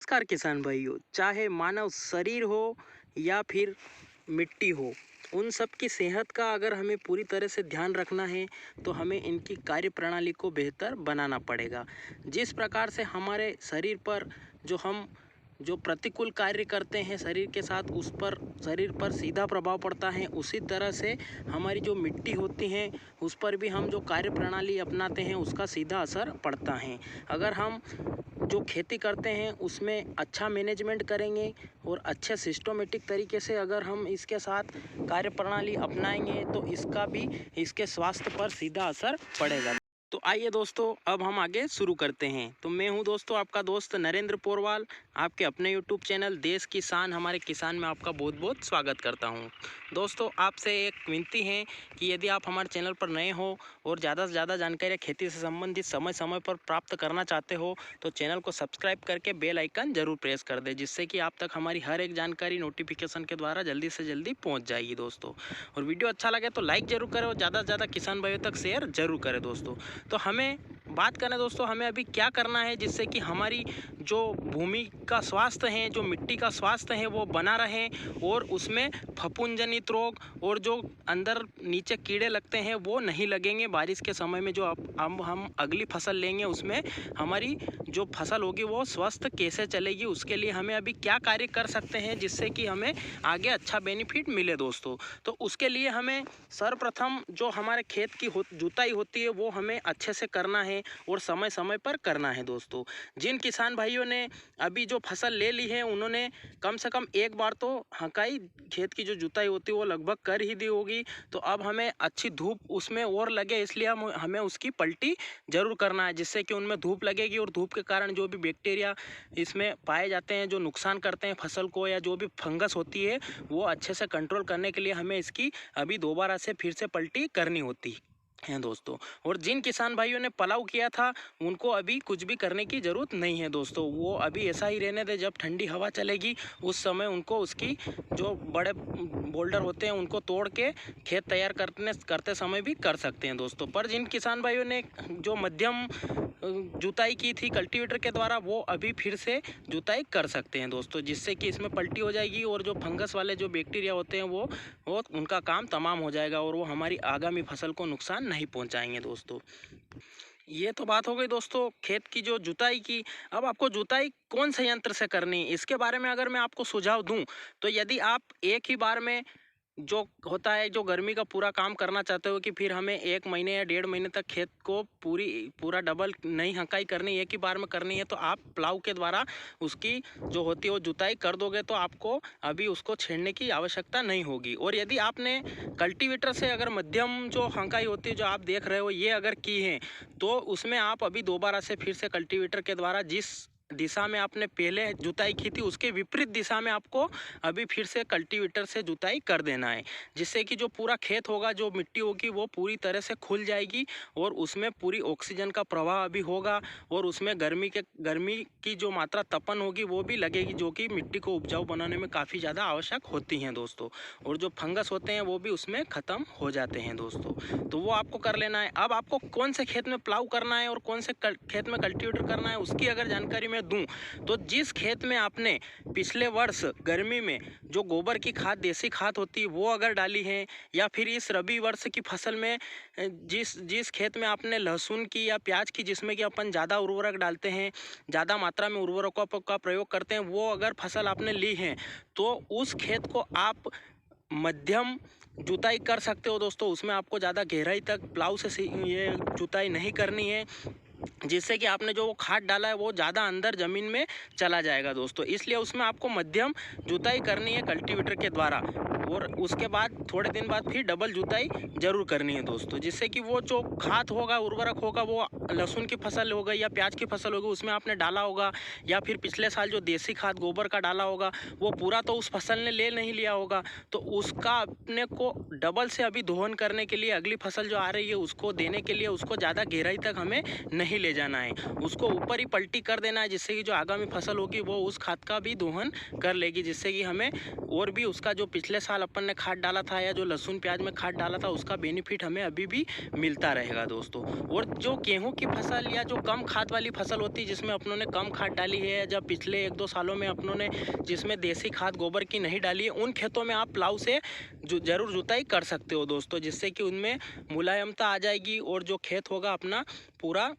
नमस्कार किसान भाइयों, चाहे मानव शरीर हो या फिर मिट्टी हो, उन सब की सेहत का अगर हमें पूरी तरह से ध्यान रखना है तो हमें इनकी कार्य प्रणाली को बेहतर बनाना पड़ेगा। जिस प्रकार से हमारे शरीर पर हम जो प्रतिकूल कार्य करते हैं शरीर के साथ, उस पर शरीर पर सीधा प्रभाव पड़ता है, उसी तरह से हमारी जो मिट्टी होती है उस पर भी हम जो कार्य प्रणाली अपनाते हैं उसका सीधा असर पड़ता है। अगर हम जो खेती करते हैं उसमें अच्छा मैनेजमेंट करेंगे और अच्छे सिस्टमेटिक तरीके से अगर हम इसके साथ कार्य प्रणाली अपनाएंगे तो इसका भी इसके स्वास्थ्य पर सीधा असर पड़ेगा। तो आइए दोस्तों, अब हम आगे शुरू करते हैं। तो मैं हूं दोस्तों आपका दोस्त नरेंद्र पोरवाल, आपके अपने यूट्यूब चैनल देश की शान हमारे किसान में आपका बहुत बहुत स्वागत करता हूं। दोस्तों, आपसे एक विनती है कि यदि आप हमारे चैनल पर नए हो और ज़्यादा से ज़्यादा जानकारी खेती से संबंधित समय समय पर प्राप्त करना चाहते हो तो चैनल को सब्सक्राइब करके बेल आइकन जरूर प्रेस कर दें, जिससे कि आप तक हमारी हर एक जानकारी नोटिफिकेशन के द्वारा जल्दी से जल्दी पहुँच जाएगी दोस्तों। और वीडियो अच्छा लगे तो लाइक ज़रूर करें और ज़्यादा से ज़्यादा किसान भाइयों तक शेयर जरूर करें दोस्तों। तो हमें बात करें दोस्तों, हमें अभी क्या करना है जिससे कि हमारी जो भूमि का स्वास्थ्य है, जो मिट्टी का स्वास्थ्य है वो बना रहे और उसमें फफूंदजनित रोग और जो अंदर नीचे कीड़े लगते हैं वो नहीं लगेंगे। बारिश के समय में जो अब हम अगली फसल लेंगे उसमें हमारी जो फसल होगी वो स्वस्थ कैसे चलेगी, उसके लिए हमें अभी क्या कार्य कर सकते हैं जिससे कि हमें आगे अच्छा बेनिफिट मिले दोस्तों। तो उसके लिए हमें सर्वप्रथम जो हमारे खेत की जुताई होती है वो हमें अच्छे से करना है और समय समय पर करना है दोस्तों। जिन किसान भाइयों ने अभी जो फसल ले ली है उन्होंने कम से कम एक बार तो हकाई खेत की जो जुताई होती है वो लगभग कर ही दी होगी। तो अब हमें अच्छी धूप उसमें और लगे, इसलिए हमें उसकी पलटी जरूर करना है, जिससे कि उनमें धूप लगेगी और धूप के कारण जो भी बैक्टीरिया इसमें पाए जाते हैं जो नुकसान करते हैं फसल को, या जो भी फंगस होती है वो अच्छे से कंट्रोल करने के लिए हमें इसकी अभी दोबारा से फिर से पलटी करनी होती हैं दोस्तों। और जिन किसान भाइयों ने पलाव किया था उनको अभी कुछ भी करने की ज़रूरत नहीं है दोस्तों, वो अभी ऐसा ही रहने दे। जब ठंडी हवा चलेगी उस समय उनको उसकी जो बड़े बोल्डर होते हैं उनको तोड़ के खेत तैयार करते समय भी कर सकते हैं दोस्तों। पर जिन किसान भाइयों ने जो मध्यम जुताई की थी कल्टीवेटर के द्वारा वो अभी फिर से जुताई कर सकते हैं दोस्तों, जिससे कि इसमें पलटी हो जाएगी और जो फंगस वाले जो बैक्टीरिया होते हैं वो उनका काम तमाम हो जाएगा और वो हमारी आगामी फसल को नुकसान नहीं पहुंचाएंगे दोस्तों। ये तो बात हो गई दोस्तों खेत की जो जुताई की। अब आपको जुताई कौन से यंत्र से करनी है इसके बारे में अगर मैं आपको सुझाव दूं तो यदि आप एक ही बार में जो होता है जो गर्मी का पूरा काम करना चाहते हो कि फिर हमें 1 महीने या 1.5 महीने तक खेत को पूरा डबल नहीं हकाई करनी, एक ही बार में करनी है, तो आप प्लाव के द्वारा उसकी जो होती है वो जुताई कर दोगे तो आपको अभी उसको छेड़ने की आवश्यकता नहीं होगी। और यदि आपने कल्टीवेटर से अगर मध्यम जो हकाई होती है जो आप देख रहे हो ये अगर की है तो उसमें आप अभी दोबारा से फिर से कल्टीवेटर के द्वारा जिस दिशा में आपने पहले जुताई की थी उसके विपरीत दिशा में आपको अभी फिर से कल्टीवेटर से जुताई कर देना है, जिससे कि जो पूरा खेत होगा जो मिट्टी होगी वो पूरी तरह से खुल जाएगी और उसमें पूरी ऑक्सीजन का प्रवाह अभी होगा और उसमें गर्मी की जो मात्रा तपन होगी वो भी लगेगी, जो कि मिट्टी को उपजाऊ बनाने में काफ़ी ज़्यादा आवश्यक होती हैं दोस्तों। और जो फंगस होते हैं वो भी उसमें ख़त्म हो जाते हैं दोस्तों। तो वो आपको कर लेना है। अब आपको कौन से खेत में प्लाव करना है और कौन से खेत में कल्टीवेटर करना है उसकी अगर जानकारी मैं दूं तो जिस खेत में आपने पिछले वर्ष गर्मी में जो गोबर की खाद देसी खाद होती है वो अगर डाली है, या फिर इस रबी वर्ष की फसल में जिस खेत में आपने लहसुन की या प्याज की जिसमें कि अपन ज़्यादा उर्वरक डालते हैं, ज़्यादा मात्रा में उर्वरकों का प्रयोग करते हैं, वो अगर फसल आपने ली है तो उस खेत को आप मध्यम जुताई कर सकते हो दोस्तों। उसमें आपको ज़्यादा गहराई तक प्लाव से ये जुताई नहीं करनी है, जिससे कि आपने जो खाद डाला है वो ज़्यादा अंदर ज़मीन में चला जाएगा दोस्तों। इसलिए उसमें आपको मध्यम जुताई करनी है कल्टीवेटर के द्वारा और उसके बाद थोड़े दिन बाद फिर डबल जुताई जरूर करनी है दोस्तों, जिससे कि वो जो खाद होगा उर्वरक होगा वो लहसुन की फसल हो गई या प्याज की फसल होगी उसमें आपने डाला होगा, या फिर पिछले साल जो देसी खाद गोबर का डाला होगा वो पूरा तो उस फसल ने ले नहीं लिया होगा, तो उसका अपने को डबल से अभी दोहन करने के लिए अगली फसल जो आ रही है उसको देने के लिए उसको ज़्यादा गहराई तक हमें नहीं ले जाना है, उसको ऊपर ही पलटी कर देना है, जिससे कि जो आगामी फसल होगी वो उस खाद का भी दोहन कर लेगी, जिससे कि हमें और भी उसका जो पिछले साल साल अपन ने खाद डाला था या जो लहसुन प्याज में खाद डाला था उसका बेनिफिट हमें अभी भी मिलता रहेगा दोस्तों। और जो गेहूं की फसल या जो कम खाद वाली फसल होती है जिसमें अपनों ने कम खाद डाली है, जब पिछले 1-2 सालों में अपनों ने जिसमें देसी खाद गोबर की नहीं डाली है, उन खेतों में आप प्लाऊ से जरूर जुताई कर सकते हो दोस्तों, जिससे कि उनमें मुलायमता आ जाएगी और जो खेत होगा अपना पूरा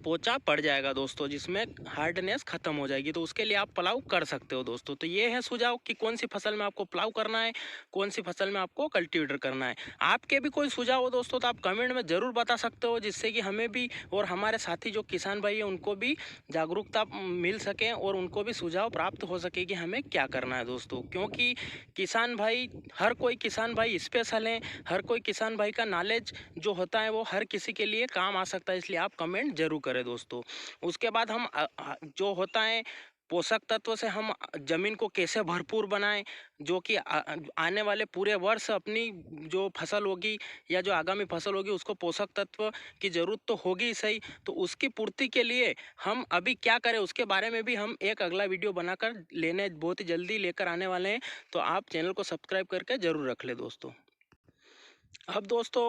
पोचा पड़ जाएगा दोस्तों, जिसमें हार्डनेस खत्म हो जाएगी। तो उसके लिए आप प्लाऊ कर सकते हो दोस्तों। तो ये है सुझाव कि कौन सी फसल में आपको प्लाऊ करना है, कौन सी फसल में आपको कल्टीवेटर करना है। आपके भी कोई सुझाव हो दोस्तों तो आप कमेंट में ज़रूर बता सकते हो, जिससे कि हमें भी और हमारे साथी जो किसान भाई है उनको भी जागरूकता मिल सके और उनको भी सुझाव प्राप्त हो सके कि हमें क्या करना है दोस्तों। क्योंकि किसान भाई, हर कोई किसान भाई स्पेशल है, हर कोई किसान भाई का नॉलेज जो होता है वो हर किसी के लिए काम आ सकता है, इसलिए आप कमेंट जरूर करें दोस्तों। उसके बाद हम जो होता है पोषक तत्व से हम जमीन को कैसे भरपूर बनाएं, जो कि आने वाले पूरे वर्ष अपनी जो फसल होगी या जो आगामी फसल होगी उसको पोषक तत्व की ज़रूरत तो होगी ही सही, तो उसकी पूर्ति के लिए हम अभी क्या करें उसके बारे में भी हम एक अगला वीडियो बनाकर लेने बहुत ही जल्दी लेकर आने वाले हैं। तो आप चैनल को सब्सक्राइब करके ज़रूर रख ले दोस्तों। अब दोस्तों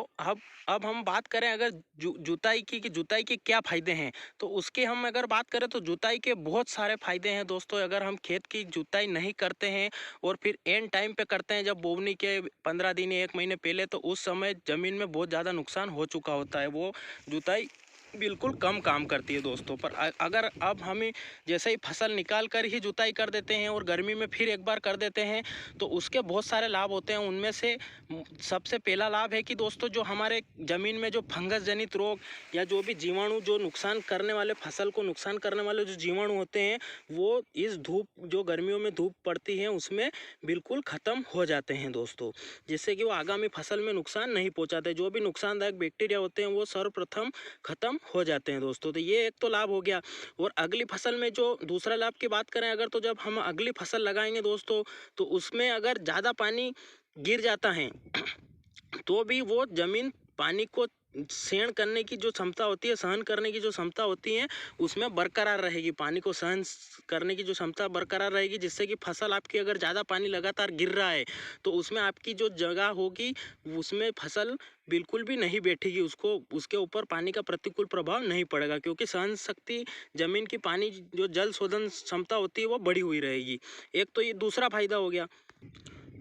अब हम बात करें अगर जुताई की कि जुताई के क्या फ़ायदे हैं, तो उसके हम अगर बात करें तो जुताई के बहुत सारे फ़ायदे हैं दोस्तों। अगर हम खेत की जुताई नहीं करते हैं और फिर एंड टाइम पे करते हैं, जब बोवनी के 15 दिन 1 महीने पहले, तो उस समय ज़मीन में बहुत ज़्यादा नुकसान हो चुका होता है, वो जुताई बिल्कुल कम काम करती है दोस्तों। पर अगर अब हमें जैसे ही फसल निकाल कर ही जुताई कर देते हैं और गर्मी में फिर एक बार कर देते हैं, तो उसके बहुत सारे लाभ होते हैं। उनमें से सबसे पहला लाभ है कि दोस्तों जो हमारे ज़मीन में जो फंगस जनित रोग या जो भी जीवाणु जो नुकसान करने वाले, फसल को नुकसान करने वाले जो जीवाणु होते हैं, वो इस धूप, जो गर्मियों में धूप पड़ती है उसमें बिल्कुल ख़त्म हो जाते हैं दोस्तों, जिससे कि वो आगामी फसल में नुकसान नहीं पहुंचाते। जो भी नुकसानदायक बैक्टीरिया होते हैं वो सर्वप्रथम ख़त्म हो जाते हैं दोस्तों। तो ये एक तो लाभ हो गया। और अगली फसल में जो दूसरा लाभ की बात करें अगर, तो जब हम अगली फसल लगाएंगे दोस्तों, तो उसमें अगर ज़्यादा पानी गिर जाता है तो भी वो ज़मीन पानी को सहन करने की जो क्षमता होती है, सहन करने की जो क्षमता होती है उसमें बरकरार रहेगी, पानी को सहन करने की जो क्षमता बरकरार रहेगी, जिससे कि फसल आपकी अगर ज़्यादा पानी लगातार गिर रहा है तो उसमें आपकी जो जगह होगी उसमें फसल बिल्कुल भी नहीं बैठेगी, उसको उसके ऊपर पानी का प्रतिकूल प्रभाव नहीं पड़ेगा, क्योंकि सहन शक्ति ज़मीन की पानी जो जल शोधन क्षमता होती है वो बढ़ी हुई रहेगी। एक तो ये दूसरा फायदा हो गया।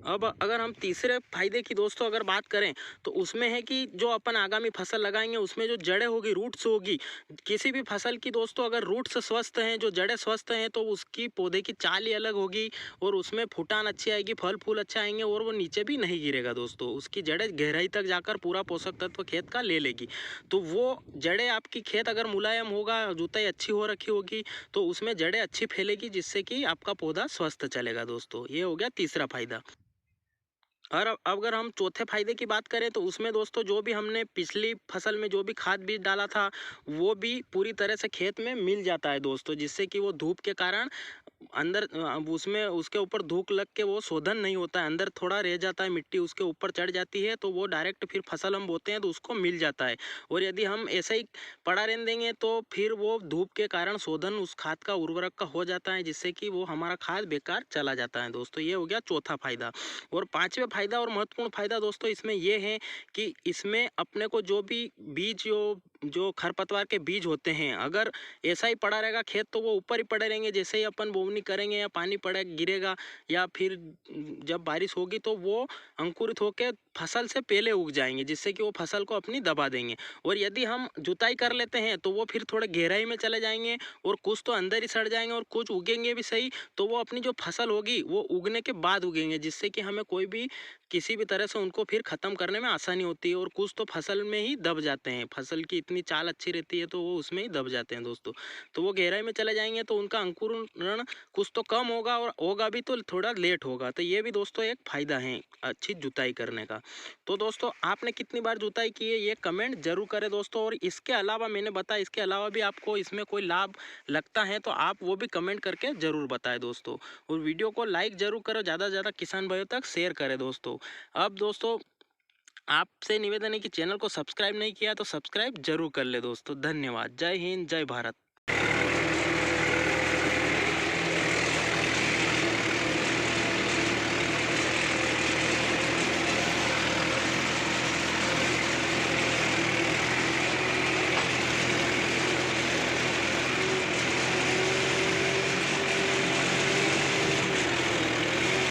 अब अगर हम तीसरे फायदे की दोस्तों अगर बात करें, तो उसमें है कि जो अपन आगामी फसल लगाएंगे उसमें जो जड़ें होगी, रूट्स होगी, किसी भी फसल की दोस्तों अगर रूट्स स्वस्थ हैं, जो जड़ें स्वस्थ हैं, तो उसकी पौधे की चाल ही अलग होगी और उसमें फूटान अच्छी आएगी, फल फूल अच्छा आएंगे और वो नीचे भी नहीं गिरेगा दोस्तों। उसकी जड़ें गहराई तक जाकर पूरा पोषक तत्व खेत का ले लेगी। तो वो जड़ें आपकी खेत अगर मुलायम होगा, जुताई अच्छी हो रखी होगी, तो उसमें जड़ें अच्छी फैलेगी, जिससे कि आपका पौधा स्वस्थ चलेगा दोस्तों। ये हो गया तीसरा फायदा। और अब अगर हम चौथे फायदे की बात करें, तो उसमें दोस्तों जो भी हमने पिछली फसल में जो भी खाद बीज डाला था वो भी पूरी तरह से खेत में मिल जाता है दोस्तों, जिससे कि वो धूप के कारण अंदर उसमें उसके ऊपर धूप लग के वो शोधन नहीं होता है, अंदर थोड़ा रह जाता है, मिट्टी उसके ऊपर चढ़ जाती है, तो वो डायरेक्ट फिर फसल हम बोते हैं तो उसको मिल जाता है। और यदि हम ऐसे ही पड़ा रहने देंगे तो फिर वो धूप के कारण शोधन उस खाद का उर्वरक का हो जाता है, जिससे कि वो हमारा खाद बेकार चला जाता है दोस्तों। ये हो गया चौथा फायदा। और पांचवें फायदा और महत्वपूर्ण फायदा दोस्तों इसमें ये है कि इसमें अपने को जो भी बीज जो खरपतवार के बीज होते हैं, अगर ऐसा ही पड़ा रहेगा खेत तो वो ऊपर ही पड़े रहेंगे। जैसे ही अपन बोवनी करेंगे या पानी पड़े गिरेगा या फिर जब बारिश होगी तो वो अंकुरित होकर फसल से पहले उग जाएंगे, जिससे कि वो फसल को अपनी दबा देंगे। और यदि हम जुताई कर लेते हैं तो वो फिर थोड़े गहराई में चले जाएंगे और कुछ तो अंदर ही सड़ जाएंगे और कुछ उगेंगे भी सही, तो वो अपनी जो फसल होगी वो उगने के बाद उगेंगे, जिससे कि हमें कोई भी किसी भी तरह से उनको फिर ख़त्म करने में आसानी होती है। और कुछ तो फसल में ही दब जाते हैं, फसल की इतनी चाल अच्छी रहती है तो वो उसमें ही दब जाते हैं दोस्तों। तो वो गहराई में चले जाएंगे तो उनका अंकुरण कुछ तो कम होगा और होगा भी तो थोड़ा लेट होगा। तो ये भी दोस्तों एक फ़ायदा है अच्छी जुताई करने का। तो दोस्तों आपने कितनी बार जुताई की है ये कमेंट जरूर करें दोस्तों। और इसके अलावा मैंने बताया, इसके अलावा भी आपको इसमें कोई लाभ लगता है तो आप वो भी कमेंट करके ज़रूर बताएं दोस्तों। और वीडियो को लाइक ज़रूर करो, ज़्यादा से ज़्यादा किसान भाइयों तक शेयर करें दोस्तों। अब दोस्तों आपसे निवेदन है कि चैनल को सब्सक्राइब नहीं किया तो सब्सक्राइब जरूर कर ले दोस्तों। धन्यवाद। जय हिंद, जय भारत।